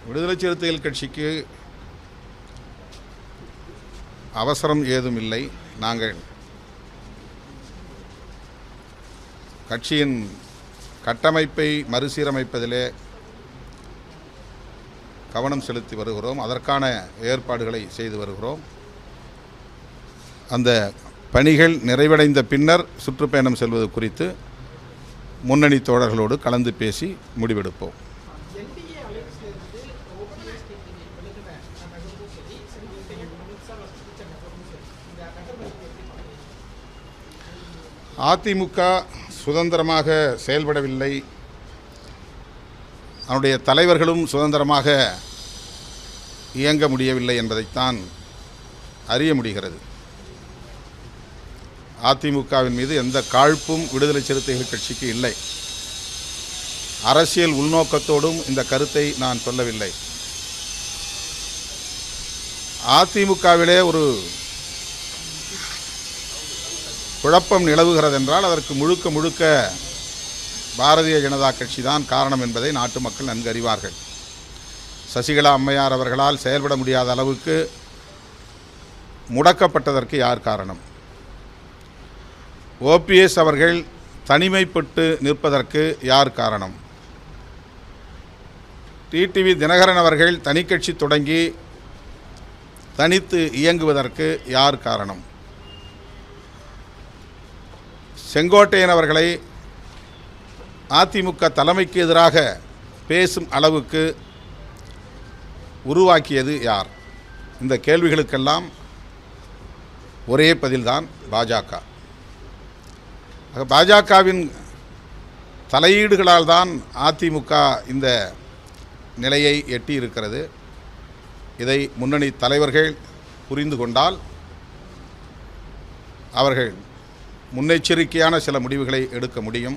விடுதலை சிறுத்தைகள் கட்சிக்கு அவசரம் ஏதும் இல்லை. நாங்கள் கட்சியின் கட்டமைப்பை மறுசீரமைப்பதிலே கவனம் செலுத்தி வருகிறோம். அதற்கான ஏற்பாடுகளை செய்து வருகிறோம். அந்த பணிகள் நிறைவடைந்த பின்னர் சுற்றுப்பயணம் செல்வது குறித்து முன்னணி தோழர்களோடு கலந்து பேசி முடிவெடுப்போம். அதிமுக சுதந்திரமாக செயல்படவில்லை, அவருடைய தலைவர்களும் சுதந்திரமாக இயங்க முடியவில்லை என்பதைத்தான் அறிய முடிகிறது. அதிமுகவின் மீது எந்த காழ்ப்பும் விடுதலை சிறுத்தைகள் கட்சிக்கு இல்லை. அரசியல் உள்நோக்கத்தோடும் இந்த கருத்தை நான் சொல்லவில்லை. அதிமுகவிலே ஒரு குழப்பம் நிலவுகிறது என்றால் அதற்கு முழுக்க முழுக்க பாரதிய ஜனதா கட்சி தான் காரணம் என்பதை நாட்டு மக்கள் நன்கு அறிவார்கள். சசிகலா அம்மையார் அவர்களால் செயல்பட முடியாத அளவுக்கு முடக்கப்பட்டதற்கு யார் காரணம்? ஓபிஎஸ் அவர்கள் தனிமைப்பட்டு நிற்பதற்கு யார் காரணம்? டிடிவி தினகரன் அவர்கள் தனிக்கட்சி தொடங்கி தனித்து இயங்குவதற்கு யார் காரணம்? செங்கோட்டையன் அவர்களை அதிமுக தலைமைக்கு எதிராக பேசும் அளவுக்கு உருவாக்கியது யார்? இந்த கேள்விகளுக்கெல்லாம் ஒரே பதில்தான் பாஜக. பாஜகவின் தலையீடுகளால் தான் அதிமுக இந்த நிலையை எட்டியிருக்கிறது. இதை முன்னணி தலைவர்கள் புரிந்து கொண்டால் அவர்கள் முன்னெச்சரிக்கையான சில முடிவுகளை எடுக்க முடியும்.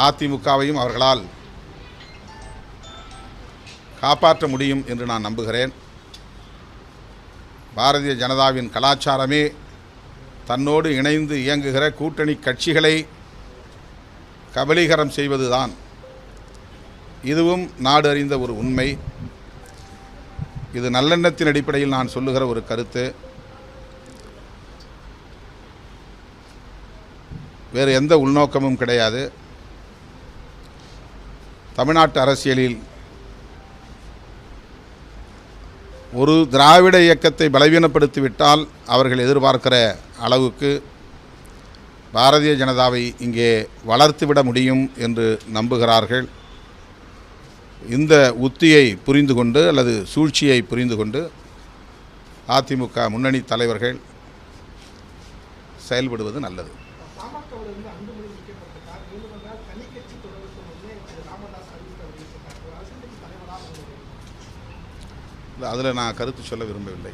அதிமுகவையும் அவர்களால் காப்பாற்ற முடியும் என்று நான் நம்புகிறேன். பாரதிய ஜனதாவின் கலாச்சாரமே தன்னோடு இணைந்து இயங்குகிற கூட்டணி கட்சிகளை கபலீகரம் செய்வதுதான். இதுவும் நாடு அறிந்த ஒரு உண்மை. இது நல்லெண்ணத்தின் அடிப்படையில் நான் சொல்லுகிற ஒரு கருத்து. வேறு எந்த உள்நோக்கமும் கிடையாது. தமிழ்நாட்டு அரசியலில் ஒரு திராவிட இயக்கத்தை பலவீனப்படுத்திவிட்டால் அவர்கள் எதிர்பார்க்கிற அளவுக்கு பாரதிய ஜனதாவை இங்கே வளர்த்துவிட முடியும் என்று நம்புகிறார்கள். இந்த உத்தியை புரிந்து கொண்டு அல்லது சூழ்ச்சியை புரிந்து கொண்டு அதிமுக முன்னணி தலைவர்கள் செயல்படுவது நல்லது. அதில் நான் கருத்து சொல்ல விரும்பவில்லை.